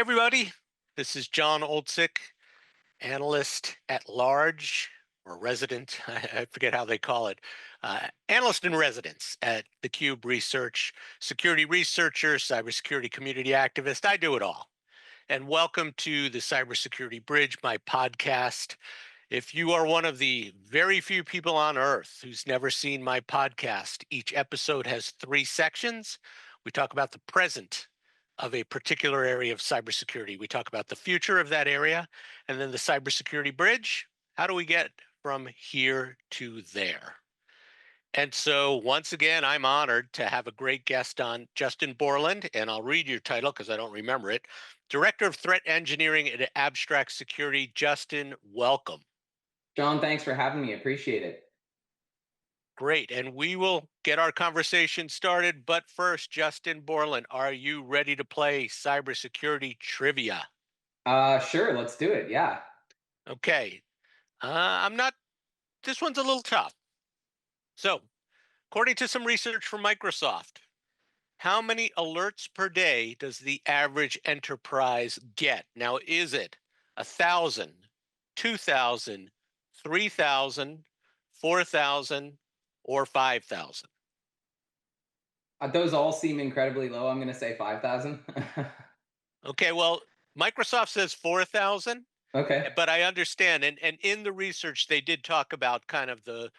everybody. This is Jon Oltsik, analyst at large or resident. I forget how they call it. Analyst in residence at the Cube Research, security researcher, cybersecurity community activist. I do it all. And welcome to the Cybersecurity Bridge, my podcast. If you are one of the very few people on earth who's never seen my podcast, each episode has three sections. We talk about the present of a particular area of cybersecurity. We talk about the future of that area, and then the cybersecurity bridge. How do we get from here to there? And so, once again, I'm honored to have a great guest on, Justin Borland, and I'll read your title because I don't remember it. Director of Threat Engineering at Abstract Security. Justin, welcome. John, thanks for having me. Appreciate it. Great. And we will get our conversation started. But first, Justin Borland, are you ready to play cybersecurity trivia? Sure, let's do it. Yeah. Okay. I'm not, this one's a little tough. So, according to some research from Microsoft, how many alerts per day does the average enterprise get? Now, is it 1,000, 2,000, 3,000, 4,000, or 5,000? Those all seem incredibly low. I'm going to say 5,000. Okay, well, Microsoft says 4,000, Okay. but I understand, and in the research they did talk about kind of the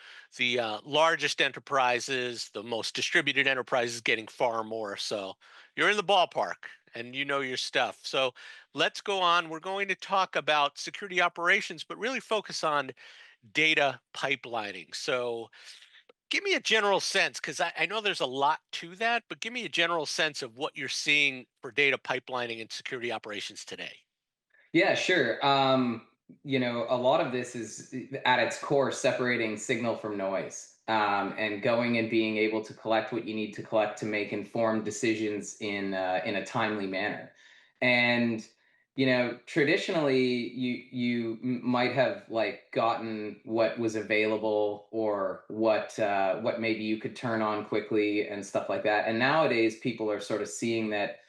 largest enterprises, the most distributed enterprises getting far more. So you're in the ballpark, and you know your stuff. So let's go on. We're going to talk about security operations, but really focus on data pipelining. So give me a general sense, because I know there's a lot to that, but give me a general sense of what you're seeing for data pipelining and security operations today. Yeah, sure. A lot of this is at its core separating signal from noise, and going and being able to collect what you need to collect to make informed decisions in a timely manner. And traditionally, you might have like gotten what was available or what maybe you could turn on quickly and stuff like that. And nowadays, people are sort of seeing that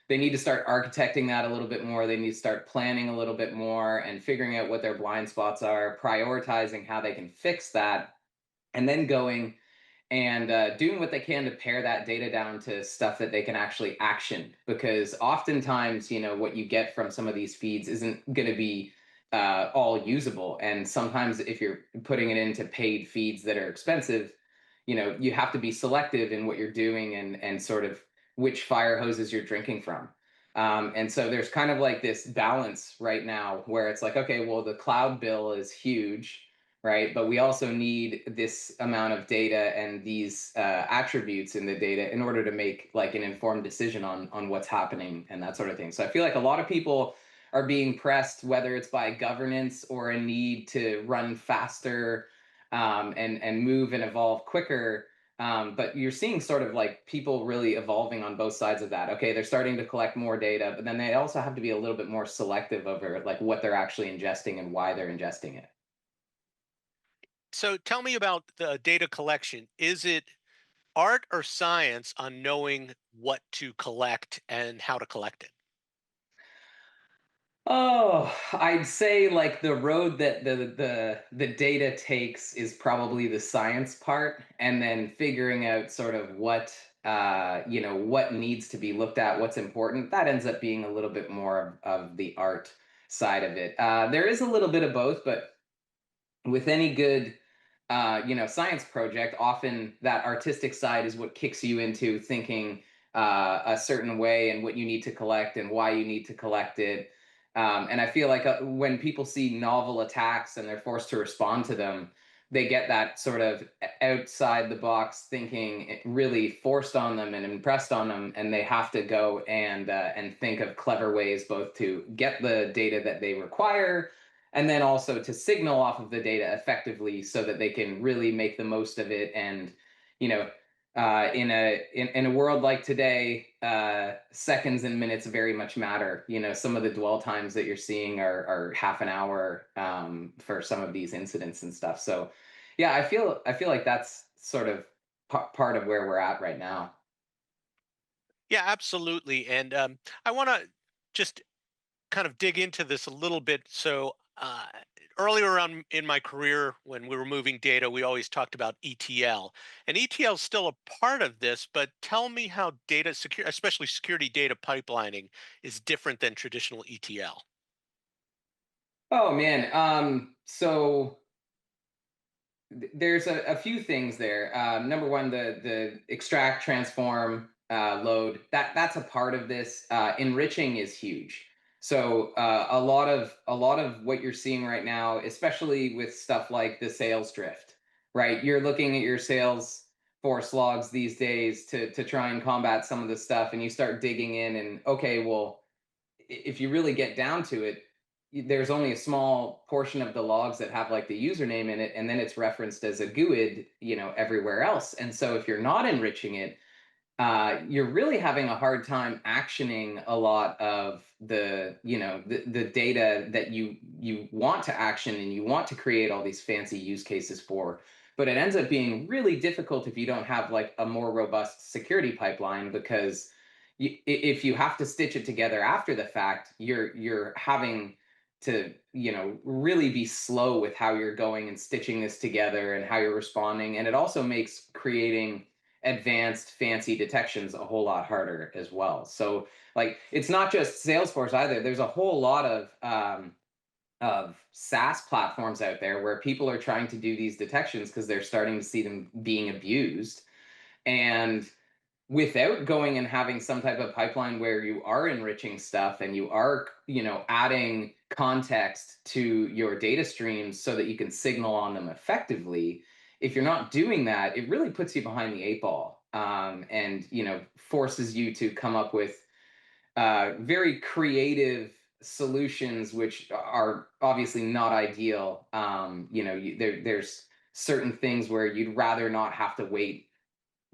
they need to start architecting that a little bit more. They need to start planning a little bit more and figuring out what their blind spots are, prioritizing how they can fix that, and then going and doing what they can to pare that data down to stuff that they can actually action. Because oftentimes, what you get from some of these feeds isn't going to be all usable. And sometimes, if you're putting it into paid feeds that are expensive, you have to be selective in what you're doing and sort of which fire hoses you're drinking from. And so there's kind of like this balance right now where it's like, okay, well, the cloud bill is huge, right? But we also need this amount of data and these attributes in the data in order to make like an informed decision on what's happening and that sort of thing. So I feel like a lot of people are being pressed, whether it's by governance or a need to run faster, and move and evolve quicker. But you're seeing sort of like people really evolving on both sides of that. Okay, they're starting to collect more data, but then they also have to be a little bit more selective over like what they're actually ingesting and why they're ingesting it. So tell me about the data collection. Is it art or science on knowing what to collect and how to collect it? Oh, I'd say like the road that the data takes is probably the science part, and then figuring out sort of what needs to be looked at, what's important. That ends up being a little bit more of the art side of it. There is a little bit of both, but with any good science project, often that artistic side is what kicks you into thinking a certain way and what you need to collect and why you need to collect it. And I feel like when people see novel attacks and they're forced to respond to them, they get that sort of outside the box thinking really forced on them and impressed on them, and they have to go and think of clever ways both to get the data that they require and then also to signal off of the data effectively so that they can really make the most of it. And you know in a world like today, seconds and minutes very much matter. Some of the dwell times that you're seeing are half an hour, for some of these incidents and stuff. So yeah, I feel like that's sort of part of where we're at right now. Yeah, absolutely. And I want to just kind of dig into this a little bit. So, earlier on in my career, when we were moving data, we always talked about ETL, and ETL is still a part of this. But tell me how data secure, especially security data pipelining, is different than traditional ETL. Oh man. So there's a few things there. Number one, the extract, transform, load. That's a part of this. Enriching is huge. So a lot of what you're seeing right now, especially with stuff like the sales drift, right? You're looking at your sales force logs these days to try and combat some of the stuff, and you start digging in, and okay, well, if you really get down to it, there's only a small portion of the logs that have like the username in it, and then it's referenced as a GUID, everywhere else. And so if you're not enriching it, you're really having a hard time actioning a lot of the data that you want to action and you want to create all these fancy use cases for. But it ends up being really difficult if you don't have like a more robust security pipeline, because if you have to stitch it together after the fact, you're having to really be slow with how you're going and stitching this together and how you're responding. And it also makes creating advanced fancy detections a whole lot harder as well. So like it's not just Salesforce either. There's a whole lot of SaaS platforms out there where people are trying to do these detections because they're starting to see them being abused. And without going and having some type of pipeline where you are enriching stuff and you are adding context to your data streams so that you can signal on them effectively, if you're not doing that, it really puts you behind the eight ball, and forces you to come up with very creative solutions, which are obviously not ideal. There's certain things where you'd rather not have to wait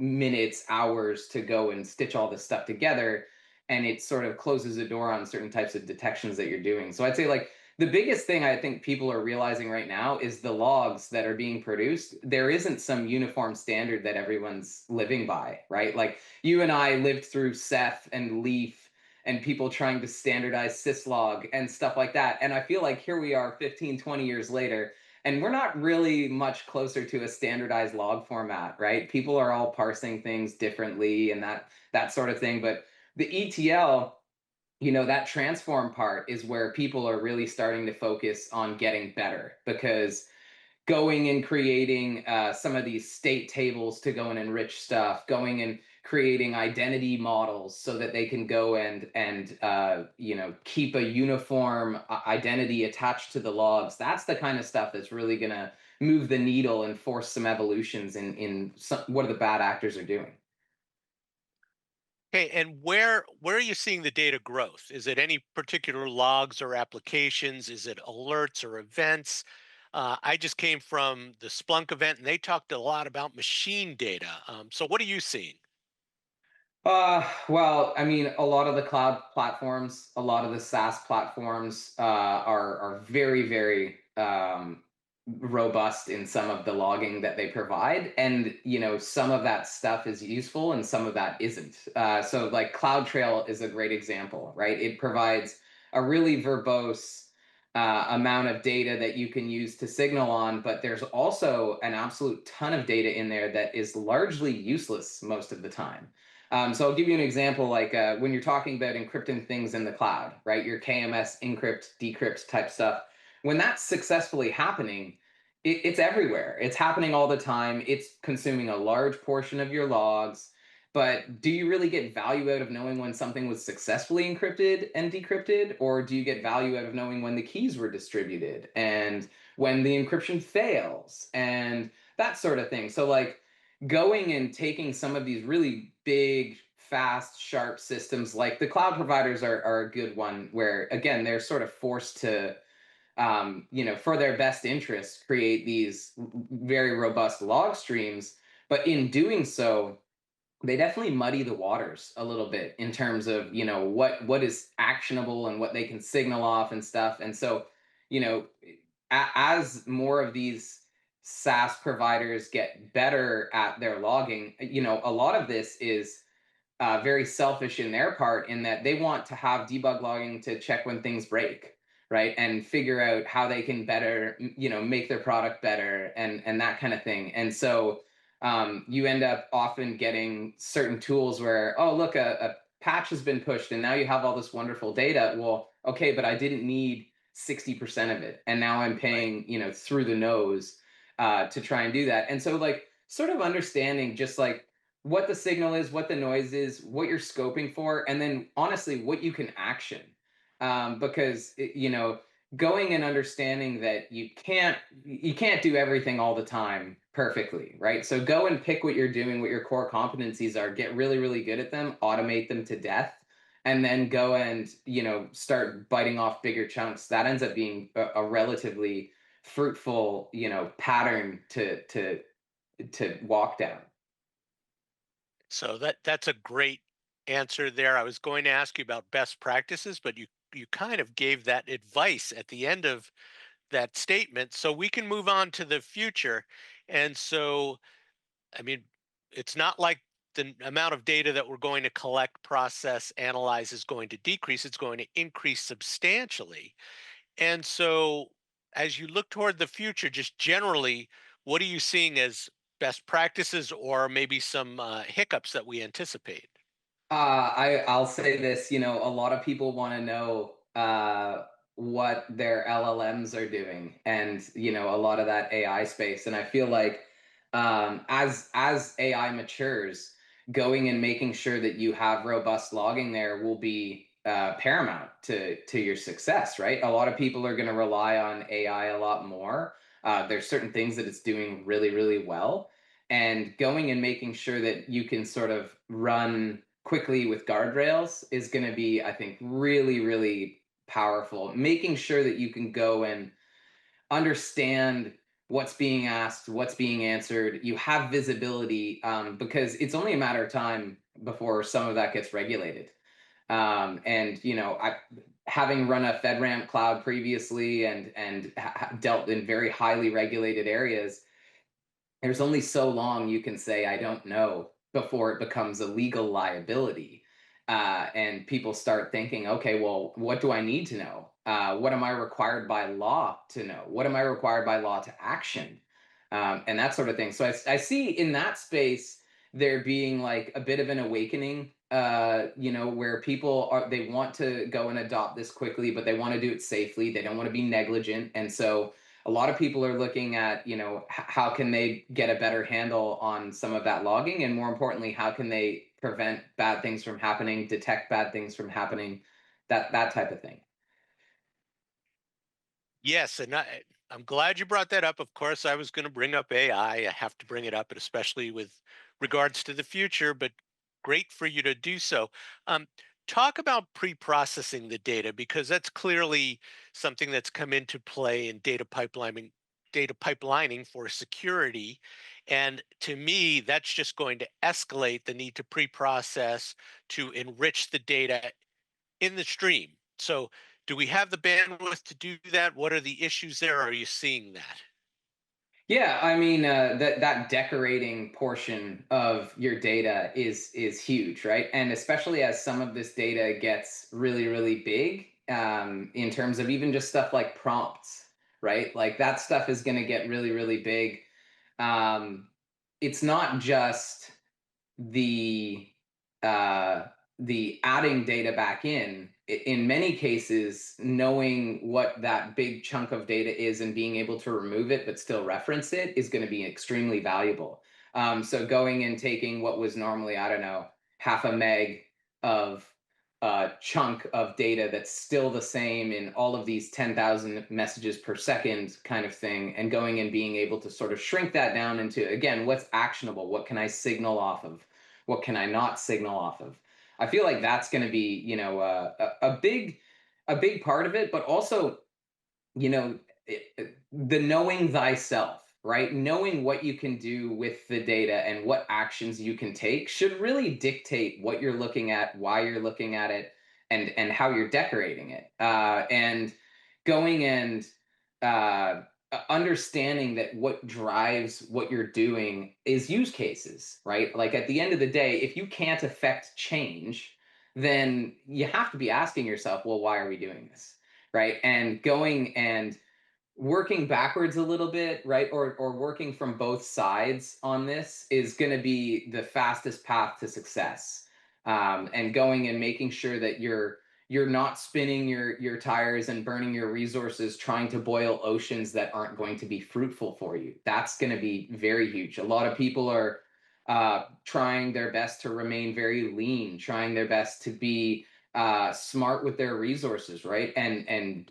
minutes, hours to go and stitch all this stuff together. And it sort of closes the door on certain types of detections that you're doing. So I'd say like the biggest thing I think people are realizing right now is the logs that are being produced. There isn't some uniform standard that everyone's living by, right? Like you and I lived through Ceph and Leaf and people trying to standardize syslog and stuff like that. And I feel like here we are 15, 20 years later, and we're not really much closer to a standardized log format, right? People are all parsing things differently and that sort of thing. But the ETL, that transform part is where people are really starting to focus on getting better, because going and creating some of these state tables to go and enrich stuff, going and creating identity models so that they can go and keep a uniform identity attached to the logs. That's the kind of stuff that's really going to move the needle and force some evolutions in what the bad actors are doing. Okay, and where are you seeing the data growth? Is it any particular logs or applications? Is it alerts or events? I just came from the Splunk event, and they talked a lot about machine data. So, what are you seeing? Well, I mean, a lot of the cloud platforms, a lot of the SaaS platforms are very, very robust in some of the logging that they provide, and some of that stuff is useful and some of that isn't. So, like CloudTrail is a great example, right? It provides a really verbose amount of data that you can use to signal on, but there's also an absolute ton of data in there that is largely useless most of the time. So I'll give you an example, like when you're talking about encrypting things in the cloud, right? Your KMS encrypt, decrypt type stuff. When that's successfully happening, it's everywhere. It's happening all the time. It's consuming a large portion of your logs. But do you really get value out of knowing when something was successfully encrypted and decrypted? Or do you get value out of knowing when the keys were distributed and when the encryption fails and that sort of thing? So, like, going and taking some of these really big, fast, sharp systems, like the cloud providers are a good one, where again they're sort of forced to for their best interest create these very robust log streams, but in doing so they definitely muddy the waters a little bit in terms of what is actionable and what they can signal off and stuff. And so you know as more of these SaaS providers get better at their logging, a lot of this is very selfish in their part in that they want to have debug logging to check when things break, right, and figure out how they can better, make their product better and that kind of thing. And so you end up often getting certain tools where, oh, look, a patch has been pushed and now you have all this wonderful data. Well, okay, but I didn't need 60% of it. And now I'm Right. paying, through the nose to try and do that. And so, like, sort of understanding just like what the signal is, what the noise is, what you're scoping for, and then honestly, what you can action. Because, going and understanding that you can't do everything all the time perfectly, right? So go and pick what you're doing, what your core competencies are, get really, really good at them, automate them to death, and then go and start biting off bigger chunks. That ends up being a relatively fruitful pattern to walk down. So that's a great answer there. I was going to ask you about best practices, but you kind of gave that advice at the end of that statement. So we can move on to the future. And so, I mean, it's not like the amount of data that we're going to collect, process, analyze is going to decrease. It's going to increase substantially. And so, as you look toward the future, just generally, what are you seeing as best practices or maybe some hiccups that we anticipate? I'll say this, a lot of people want to know what their LLMs are doing, and a lot of that AI space. And I feel like as AI matures, going and making sure that you have robust logging there will be paramount to your success, right? A lot of people are going to rely on AI a lot more. There's certain things that it's doing really, really well, and going and making sure that you can sort of run quickly with guardrails is going to be, I think, really, really powerful. Making sure that you can go and understand what's being asked, what's being answered. You have visibility, because it's only a matter of time before some of that gets regulated. And having run a FedRAMP cloud previously and dealt in very highly regulated areas, there's only so long you can say I don't know before it becomes a legal liability. And people start thinking, okay, well, what do I need to know? What am I required by law to know? What am I required by law to action? And that sort of thing. So I see in that space there being like a bit of an awakening, where people they want to go and adopt this quickly, but they want to do it safely. They don't want to be negligent. And so a lot of people are looking at, how can they get a better handle on some of that logging, and more importantly, how can they prevent bad things from happening, detect bad things from happening, that type of thing. Yes, and I'm glad you brought that up. Of course, I was going to bring up AI. I have to bring it up, and especially with regards to the future, but great for you to do so. Um, Talk about pre-processing the data because that's clearly something that's come into play in data pipelining for security. And to me, that's just going to escalate the need to pre-process to enrich the data in the stream. So, do we have the bandwidth to do that? What are the issues there? Are you seeing that? Yeah, I mean, that decorating portion of your data is huge, right? And especially as some of this data gets really, really big, in terms of even just stuff like prompts, right? Like that stuff is going to get really, really big. Um, it's not just the uh, the adding data back in. In many cases, knowing what that big chunk of data is and being able to remove it but still reference it is going to be extremely valuable. So going and taking what was normally, I don't know, half a meg of chunk of data that's still the same in all of these 10,000 messages per second kind of thing, and going and being able to sort of shrink that down into, again, what's actionable, what can I signal off of, what can I not signal off of. I feel like that's going to be, a big part of it, but also, the knowing thyself, right? Knowing what you can do with the data and what actions you can take should really dictate what you're looking at, why you're looking at it, and how you're decorating it. And going and understanding that what drives what you're doing is use cases, right? Like at the end of the day, if you can't affect change, then you have to be asking yourself, well, why are we doing this? Right. And going and working backwards a little bit, right? Or working from both sides on this is going to be the fastest path to success. And going and making sure that you're not spinning your tires and burning your resources trying to boil oceans that aren't going to be fruitful for you. That's going to be very huge. A lot of people are trying their best to remain very lean, trying their best to be smart with their resources, right? And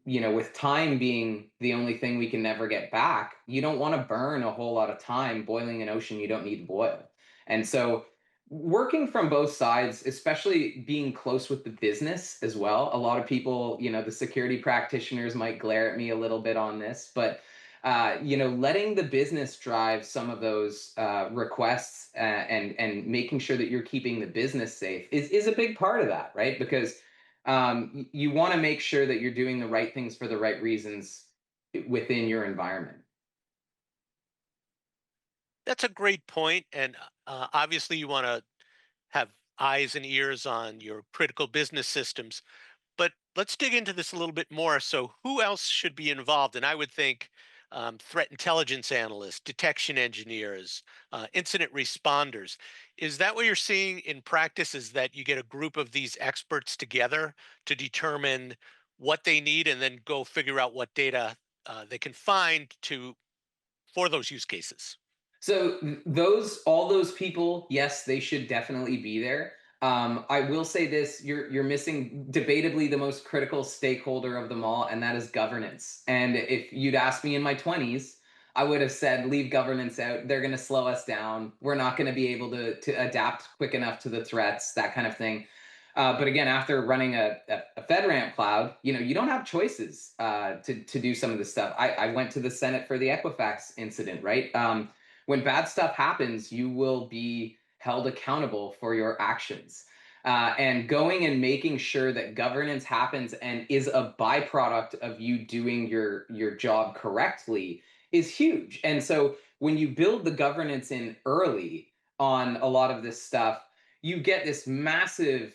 with time being the only thing we can never get back, you don't want to burn a whole lot of time boiling an ocean you don't need to boil. And so, working from both sides, especially being close with the business as well. A lot of people, the security practitioners might glare at me a little bit on this, but letting the business drive some of those requests and making sure that you're keeping the business safe is a big part of that, right? Because you want to make sure that you're doing the right things for the right reasons within your environment. That's a great point, and obviously you want to have eyes and ears on your critical business systems. But let's dig into this a little bit more. So, who else should be involved? And I would think threat intelligence analysts, detection engineers, incident responders. Is that what you're seeing in practice? Is that you get a group of these experts together to determine what they need and then go figure out what data they can find to for those use cases? So those all those people, yes, they should definitely be there. I will say this: you're missing debatably the most critical stakeholder of them all, and that is governance. And if you'd asked me in my 20s, I would have said, leave governance out. They're going to slow us down. We're not going to be able to adapt quick enough to the threats, that kind of thing. But again, after running a FedRAMP cloud, you don't have choices to do some of this stuff. I went to the Senate for the Equifax incident, right? When bad stuff happens, you will be held accountable for your actions. And going and making sure that governance happens and is a byproduct of you doing your job correctly is huge. And so when you build the governance in early on a lot of this stuff, you get this massive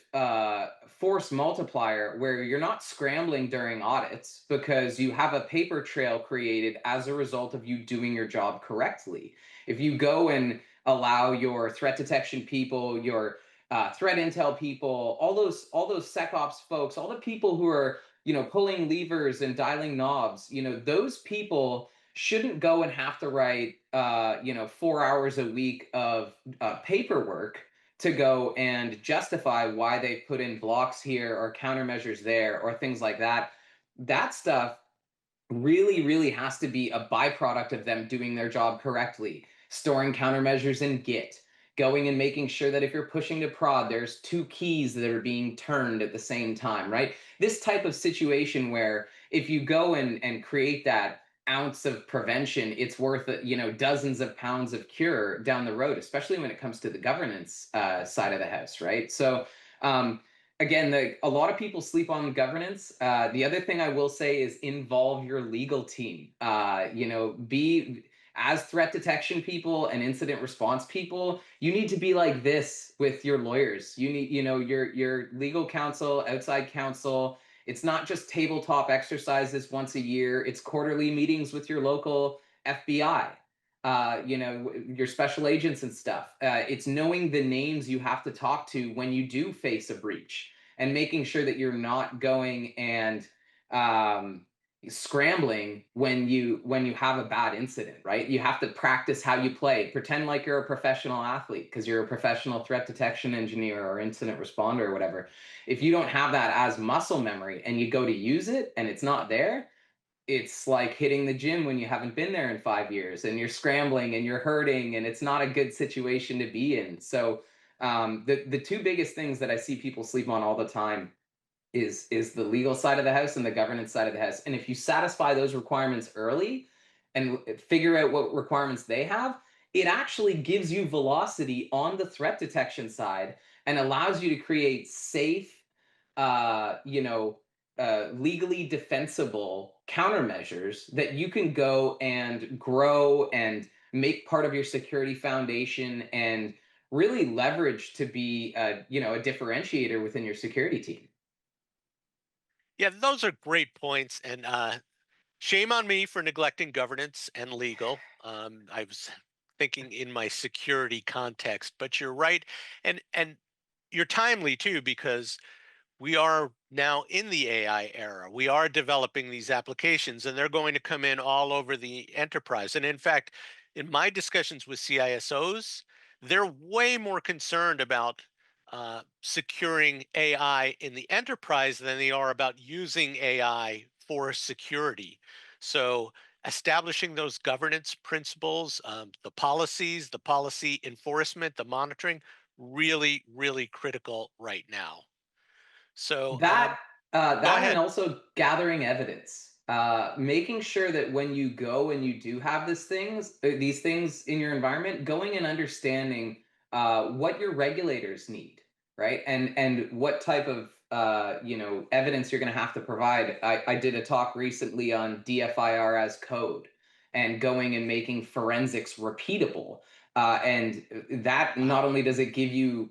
force multiplier where you're not scrambling during audits because you have a paper trail created as a result of you doing your job correctly. If you go and allow your threat detection people, your threat intel people, all those SecOps folks, all the people who are pulling levers and dialing knobs, those people shouldn't go and have to write 4 hours a week of paperwork to go and justify why they put in blocks here or countermeasures there or things like that. That stuff really, really has to be a byproduct of them doing their job correctly, storing countermeasures in Git, going and making sure that if you're pushing to prod, there's two keys that are being turned at the same time, right? This type of situation where if you go and create that ounce of prevention, it's worth dozens of pounds of cure down the road, especially when it comes to the governance side of the house, right? So again, a lot of people sleep on governance. The other thing I will say is involve your legal team. Be as threat detection people and incident response people, you need to be like this with your lawyers. You need, your legal counsel, outside counsel. It's not just tabletop exercises once a year. It's quarterly meetings with your local FBI, your special agents and stuff. It's knowing the names you have to talk to when you do face a breach and making sure that you're not going and scrambling when you have a bad incident, right? You have to practice how you play. Pretend like you're a professional athlete because you're a professional threat detection engineer or incident responder or whatever. If you don't have that as muscle memory and you go to use it and it's not there, it's like hitting the gym when you haven't been there in 5 years and you're scrambling and you're hurting and it's not a good situation to be in. So the two biggest things that I see people sleep on all the time is the legal side of the house and the governance side of the house. And if you satisfy those requirements early and figure out what requirements they have, it actually gives you velocity on the threat detection side and allows you to create safe, uh, you know, legally defensible countermeasures that you can go and grow and make part of your security foundation and really leverage to be a differentiator within your security team. Yeah, those are great points. And shame on me for neglecting governance and legal. I was thinking in my security context, but you're right. And you're timely too, because we are now in the AI era. We are developing these applications and they're going to come in all over the enterprise. And in fact, in my discussions with CISOs, they're way more concerned about securing AI in the enterprise than they are about using AI for security. So, establishing those governance principles, the policies, the policy enforcement, the monitoring, really, really critical right now. So, That go that and ahead. also gathering evidence, making sure that when you go and you do have these things in your environment, going and understanding what your regulators need, right? And what type of evidence you're going to have to provide. I did a talk recently on DFIR as code and going and making forensics repeatable. And that not Wow. only does it give you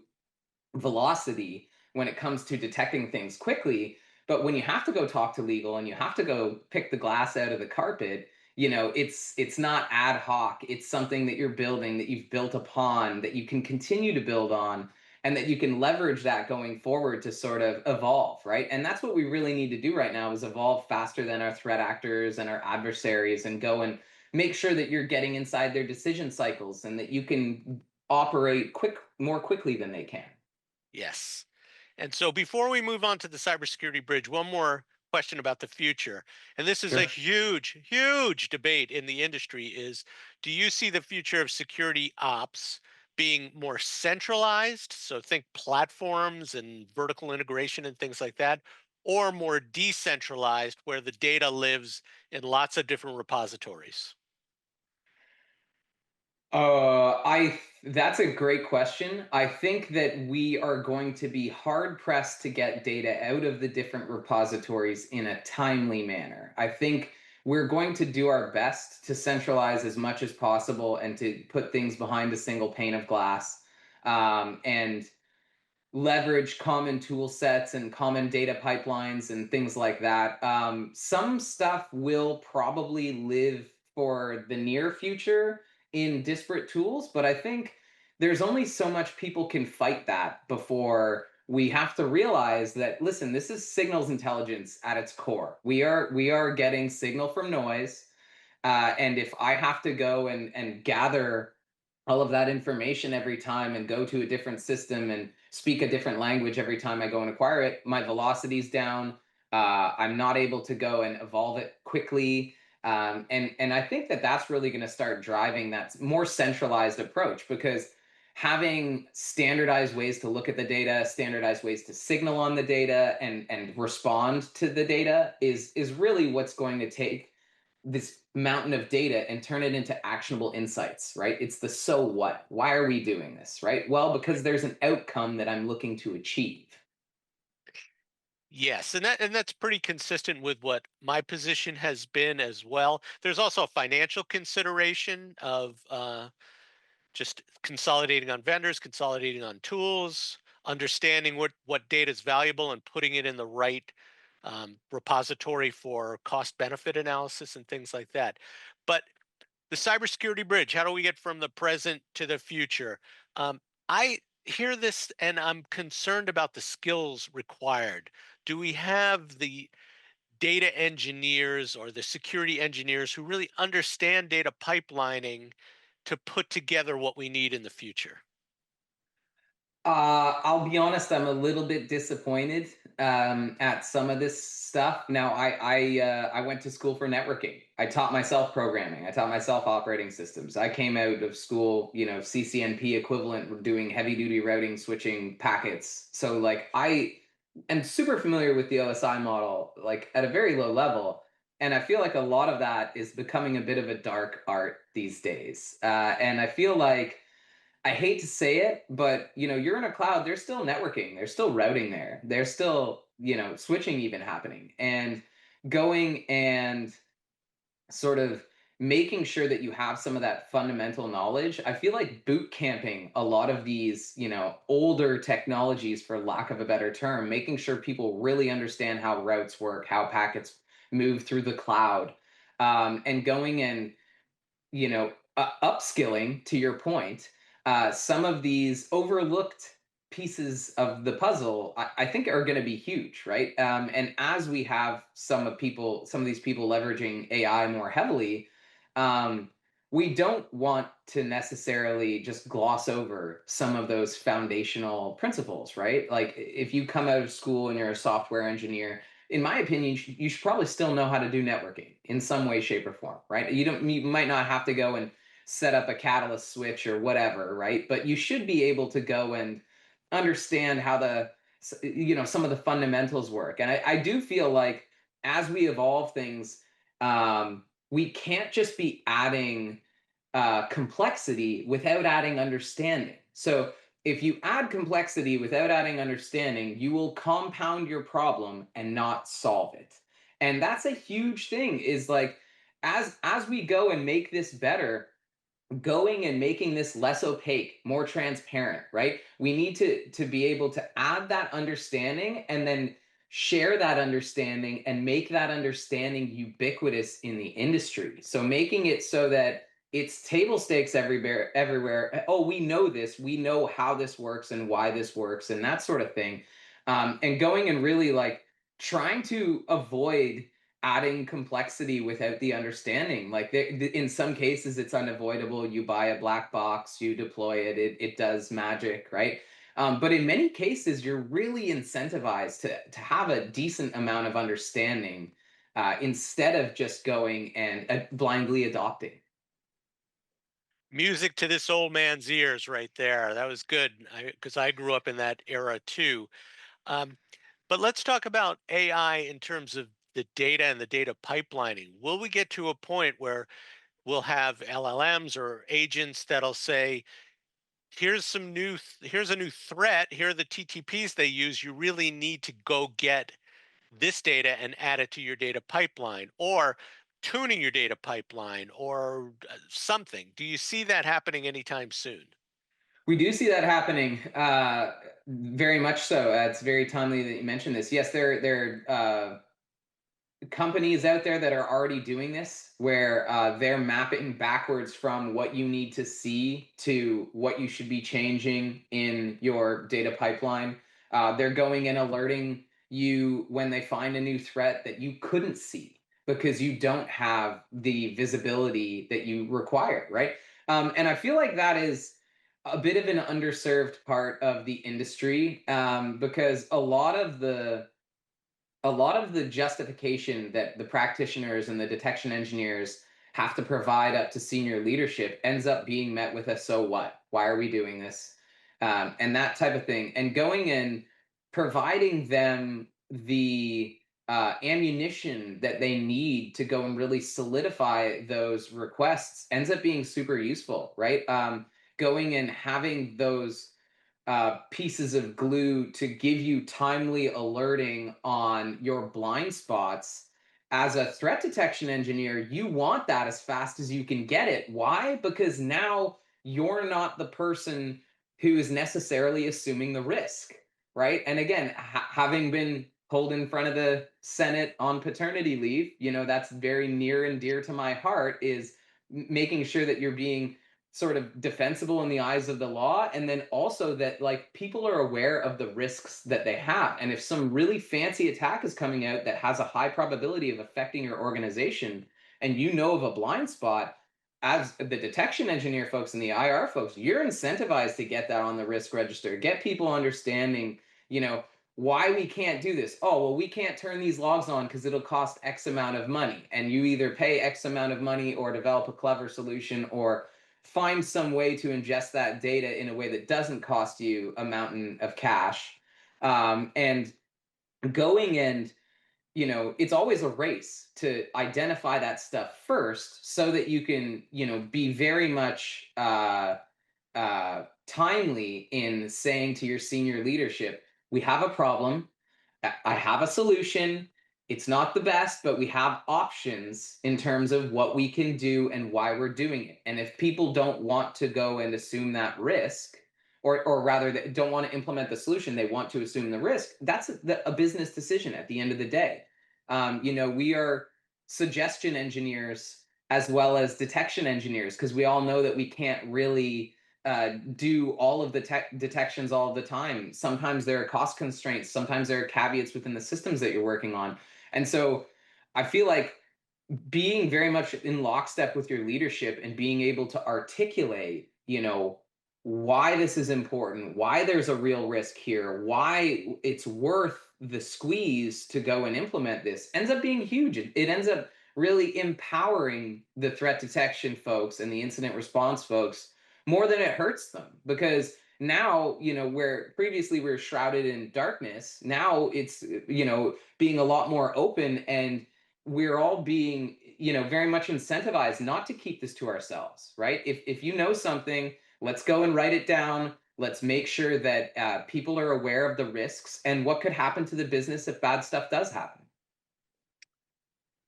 velocity when it comes to detecting things quickly. But when you have to go talk to legal and you have to go pick the glass out of the carpet, it's not ad hoc. It's something that you're building, that you've built upon, that you can continue to build on, and that you can leverage that going forward to sort of evolve, right? And that's what we really need to do right now is evolve faster than our threat actors and our adversaries and go and make sure that you're getting inside their decision cycles and that you can operate more quickly than they can. Yes. And so before we move on to the cybersecurity bridge, one more question about the future. And this is a Sure. huge, huge debate in the industry is, do you see the future of security ops being more centralized? So think platforms and vertical integration and things like that, or more decentralized where the data lives in lots of different repositories? That's a great question. I think that we are going to be hard pressed to get data out of the different repositories in a timely manner. I think we're going to do our best to centralize as much as possible and to put things behind a single pane of glass. And leverage common tool sets and common data pipelines and things like that. Some stuff will probably live for the near future in disparate tools, but I think there's only so much people can fight that before we have to realize that listen, this is signals intelligence at its core. We are getting signal from noise, and if I have to go and gather all of that information every time and go to a different system and speak a different language every time I go and acquire it, my velocity's down. I'm not able to go and evolve it quickly. And I think that that's really going to start driving that more centralized approach because having standardized ways to look at the data, standardized ways to signal on the data and respond to the data is really what's going to take this mountain of data and turn it into actionable insights, right? It's the so what? Why are we doing this, right? Well, because there's an outcome that I'm looking to achieve. Yes, and that's pretty consistent with what my position has been as well. There's also a financial consideration of just consolidating on vendors, consolidating on tools, understanding what data is valuable, and putting it in the right repository for cost benefit analysis and things like that. But the cybersecurity bridge, how do we get from the present to the future? I hear this and I'm concerned about the skills required. Do we have the data engineers or the security engineers who really understand data pipelining to put together what we need in the future? I'll be honest, I'm a little bit disappointed at some of this stuff. Now, I went to school for networking. I taught myself programming. I taught myself operating systems. I came out of school, CCNP equivalent, doing heavy duty routing, switching packets. So, like, I am super familiar with the OSI model, like at a very low level. And I feel like a lot of that is becoming a bit of a dark art these days. And I feel like I hate to say it, but you're in a cloud, there's still networking, there's still routing there. There's still, switching even happening. And going and sort of making sure that you have some of that fundamental knowledge. I feel like boot camping a lot of these, older technologies, for lack of a better term, making sure people really understand how routes work, how packets move through the cloud, and going and upskilling, to your point, some of these overlooked pieces of the puzzle, I think are going to be huge, right? And as we have some of these people leveraging AI more heavily, um, we don't want to necessarily just gloss over some of those foundational principles, right? Like if you come out of school and you're a software engineer, in my opinion, you should probably still know how to do networking in some way, shape, or form, right? You might not have to go and set up a catalyst switch or whatever, right? But you should be able to go and understand how some of the fundamentals work. And I do feel like as we evolve things, we can't just be adding complexity without adding understanding. So if you add complexity without adding understanding, you will compound your problem and not solve it. And that's a huge thing, is like as we go and make this better, going and making this less opaque, more transparent, right? We need to be able to add that understanding and then share that understanding and make that understanding ubiquitous in the industry. So making it so that it's table stakes everywhere. Oh, we know this. We know how this works and why this works and that sort of thing. And going and really like trying to avoid adding complexity without the understanding. Like in some cases, it's unavoidable. You buy a black box, you deploy it, it does magic, right? But in many cases, you're really incentivized to have a decent amount of understanding, instead of just going and blindly adopting. Music to this old man's ears right there. That was good because I grew up in that era too. Um, but let's talk about AI in terms of the data and the data pipelining. Will we get to a point where we'll have LLMs or agents that'll say, here's a new threat. Here are the TTPs they use. You really need to go get this data and add it to your data pipeline, or tuning your data pipeline, or something. Do you see that happening anytime soon? We do see that happening, very much so. It's very timely that you mentioned this. Yes, there companies out there that are already doing this, where they're mapping backwards from what you need to see to what you should be changing in your data pipeline. They're going and alerting you when they find a new threat that you couldn't see because you don't have the visibility that you require, right? And I feel like that is a bit of an underserved part of the industry, because a lot of the justification that the practitioners and the detection engineers have to provide up to senior leadership ends up being met with a "so what? Why are we doing this?" And that type of thing. And going and providing them the ammunition that they need to go and really solidify those requests ends up being super useful, right? Going and having those pieces of glue to give you timely alerting on your blind spots. As a threat detection engineer, you want that as fast as you can get it. Why? Because now you're not the person who is necessarily assuming the risk, right? And again, having been pulled in front of the Senate on paternity leave, that's very near and dear to my heart, is making sure that you're being sort of defensible in the eyes of the law, and then also that like people are aware of the risks that they have. And if some really fancy attack is coming out that has a high probability of affecting your organization and you know of a blind spot, as the detection engineer folks and the IR folks, you're incentivized to get that on the risk register, get people understanding, you know why we can't do this. Oh, well, we can't turn these logs on because it'll cost X amount of money, and you either pay X amount of money or develop a clever solution or find some way to ingest that data in a way that doesn't cost you a mountain of cash. And going and it's always a race to identify that stuff first so that you can be very much timely in saying to your senior leadership, we have a problem. I have a solution. It's not the best, but we have options in terms of what we can do and why we're doing it. And if people don't want to go and assume that risk, or rather, they don't want to implement the solution, they want to assume the risk. That's a business decision at the end of the day. We are suggestion engineers as well as detection engineers because we all know that we can't really do all of the detections all of the time. Sometimes there are cost constraints. Sometimes there are caveats within the systems that you're working on. And so I feel like being very much in lockstep with your leadership and being able to articulate, why this is important, why there's a real risk here, why it's worth the squeeze to go and implement this ends up being huge. It ends up really empowering the threat detection folks and the incident response folks more than it hurts them because now where previously we were shrouded in darkness, now it's being a lot more open, and we're all being very much incentivized not to keep this to ourselves, right? If you know something, let's go and write it down. Let's make sure that people are aware of the risks and what could happen to the business if bad stuff does happen.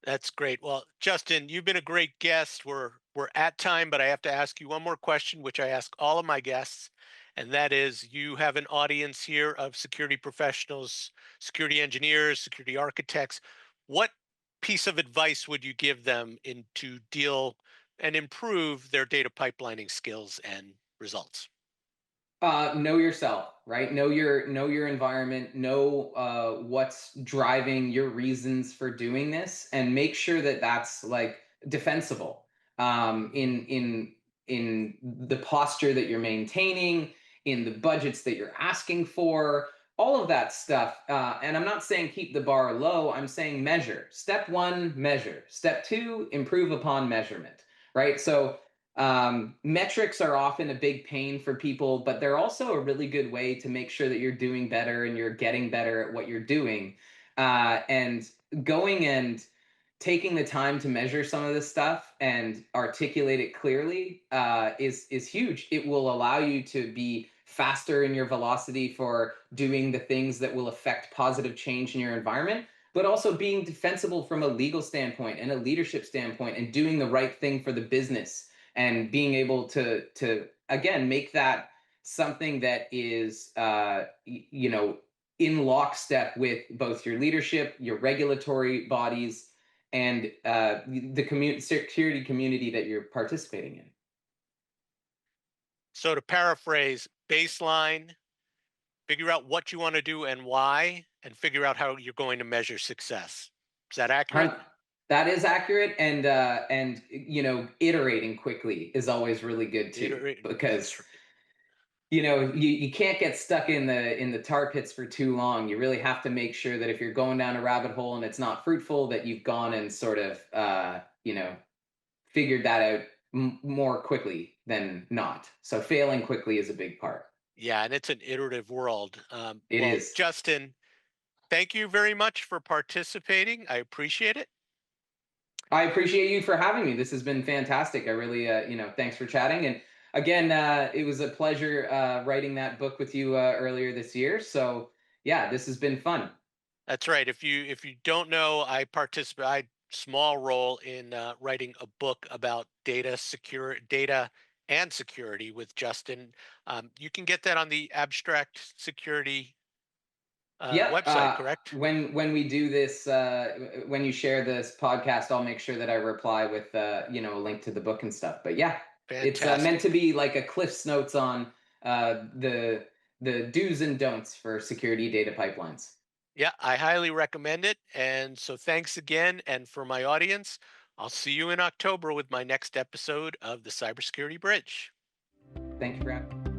That's great. Well, Justin, you've been a great guest. We're at time, but I have to ask you one more question, which I ask all of my guests, and that is: you have an audience here of security professionals, security engineers, security architects. What piece of advice would you give them to deal and improve their data pipelining skills and results? Know yourself, right? Know your environment, know what's driving your reasons for doing this, and make sure that that's like defensible in the posture that you're maintaining, in the budgets that you're asking for, all of that stuff. And I'm not saying keep the bar low. I'm saying measure. Step one, measure. Step two, improve upon measurement. Right. So metrics are often a big pain for people, but they're also a really good way to make sure that you're doing better and you're getting better at what you're doing. And going and taking the time to measure some of this stuff and articulate it clearly is huge. It will allow you to be faster in your velocity for doing the things that will affect positive change in your environment, but also being defensible from a legal standpoint and a leadership standpoint and doing the right thing for the business and being able to again make that something that is in lockstep with both your leadership, your regulatory bodies, and the security community that you're participating in. So to paraphrase, baseline, figure out what you want to do and why, and figure out how you're going to measure success. Is that accurate? That is accurate, and iterating quickly is always really good too, That's because right. you can't get stuck in the tar pits for too long. You really have to make sure that if you're going down a rabbit hole and it's not fruitful, that you've gone and sort of figured that out more quickly than not. So failing quickly is a big part. Yeah, and it's an iterative world. It Well, is. Justin, thank you very much for participating. I appreciate it. I appreciate you for having me. This has been fantastic. I really, thanks for chatting. And again, it was a pleasure writing that book with you earlier this year. So yeah, this has been fun. That's right. If you don't know, I small role in writing a book about data and security with Justin. You can get that on the Abstract Security Yep. website, correct? When we do this, when you share this podcast, I'll make sure that I reply with a link to the book and stuff. But yeah, it's meant to Fantastic. be like a Cliff's Notes on the do's and don'ts for security data pipelines. Yeah, I highly recommend it. And so thanks again. And for my audience, I'll see you in October with my next episode of the Cybersecurity Bridge. Thank you for having me.